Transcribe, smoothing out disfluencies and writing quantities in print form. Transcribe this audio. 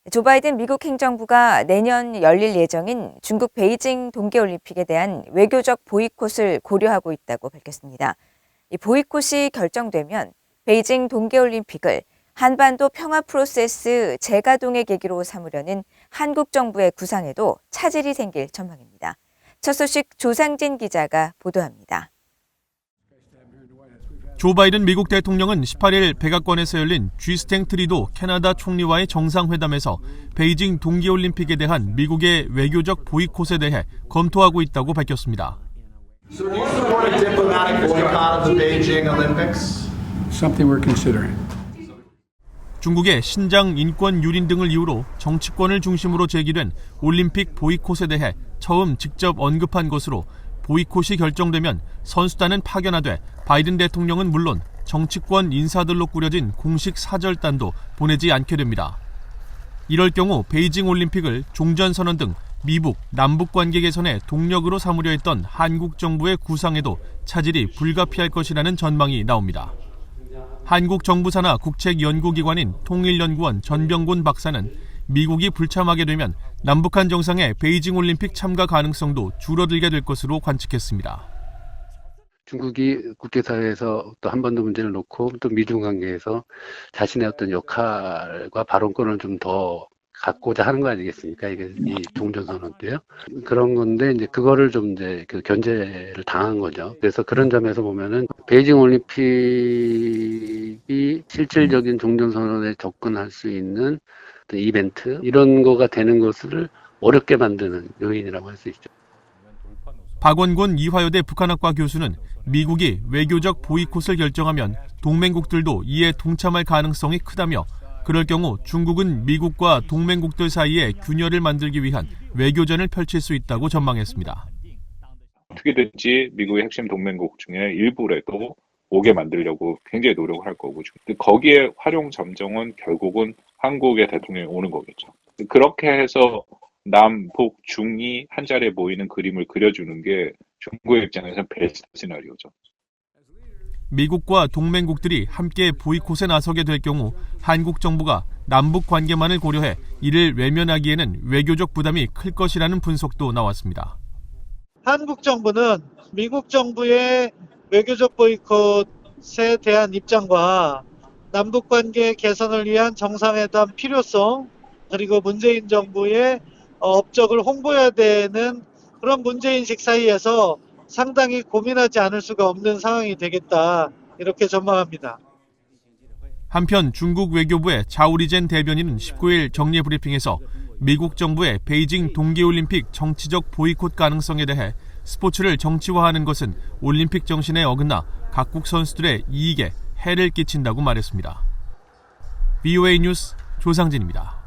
조 바이든 미국 행정부가 내년 열릴 예정인 중국 베이징 동계올림픽에 대한 외교적 보이콧을 고려하고 있다고 밝혔습니다. 이 보이콧이 결정되면 베이징 동계올림픽을 한반도 평화 프로세스 재가동의 계기로 삼으려는 한국 정부의 구상에도 차질이 생길 전망입니다. 첫 소식 조상진 기자가 보도합니다. 조 바이든 미국 대통령은 18일 백악관에서 열린 쥐스탱 트리도 캐나다 총리와의 정상회담에서 베이징 동계올림픽에 대한 미국의 외교적 보이콧에 대해 검토하고 있다고 밝혔습니다. So do you support a diplomatic boycott of the Beijing Olympics? Something we're considering. 중국의 신장 인권 유린 등을 이유로 정치권을 중심으로 제기된 올림픽 보이콧에 대해 처음 직접 언급한 것으로 보이콧이 결정되면 선수단은 파견하되 바이든 대통령은 물론 정치권 인사들로 꾸려진 공식 사절단도 보내지 않게 됩니다. 이럴 경우 베이징 올림픽을 종전선언 등 미북, 남북 관계 개선의 동력으로 삼으려 했던 한국 정부의 구상에도 차질이 불가피할 것이라는 전망이 나옵니다. 한국 정부 산하 국책연구기관인 통일연구원 전병곤 박사는 미국이 불참하게 되면 남북한 정상의 베이징 올림픽 참가 가능성도 줄어들게 될 것으로 관측했습니다. 중국이 국제사회에서 또 한반도 문제를 놓고 또 미중 관계에서 자신의 어떤 역할과 발언권을 좀 더 갖고자 하는 거 아니겠습니까? 이게 이 종전선언도요. 그런 건데 이제 그거를 좀 이제 그 견제를 당한 거죠. 그래서 그런 점에서 보면은 베이징 올림픽이 실질적인 종전선언에 접근할 수 있는 이벤트 이런 거가 되는 것을 어렵게 만드는 요인이라고 할 수 있죠. 박원곤 이화여대 북한학과 교수는 미국이 외교적 보이콧을 결정하면 동맹국들도 이에 동참할 가능성이 크다며 그럴 경우 중국은 미국과 동맹국들 사이에 균열을 만들기 위한 외교전을 펼칠 수 있다고 전망했습니다. 어떻게든지 미국의 핵심 동맹국 중에 일부라도 오게 만들려고 굉장히 노력을 할 거고 거기에 활용 점정은 결국은 한국의 대통령이 오는 거겠죠. 그렇게 해서 남북 중이 한 자리에 모이는 그림을 그려주는 게 중국의 입장에서는 베스트 시나리오죠. 미국과 동맹국들이 함께 보이콧에 나서게 될 경우 한국 정부가 남북 관계만을 고려해 이를 외면하기에는 외교적 부담이 클 것이라는 분석도 나왔습니다. 한국 정부는 미국 정부의 외교적 보이콧에 대한 입장과 남북 관계 개선을 위한 정상회담 필요성 그리고 문재인 정부의 업적을 홍보해야 되는 그런 문제인식 사이에서 상당히 고민하지 않을 수가 없는 상황이 되겠다 이렇게 전망합니다. 한편 중국 외교부의 자오리젠 대변인은 19일 정례 브리핑에서 미국 정부의 베이징 동계올림픽 정치적 보이콧 가능성에 대해 스포츠를 정치화하는 것은 올림픽 정신에 어긋나 각국 선수들의 이익에 해를 끼친다고 말했습니다. VOA 뉴스 조상진입니다.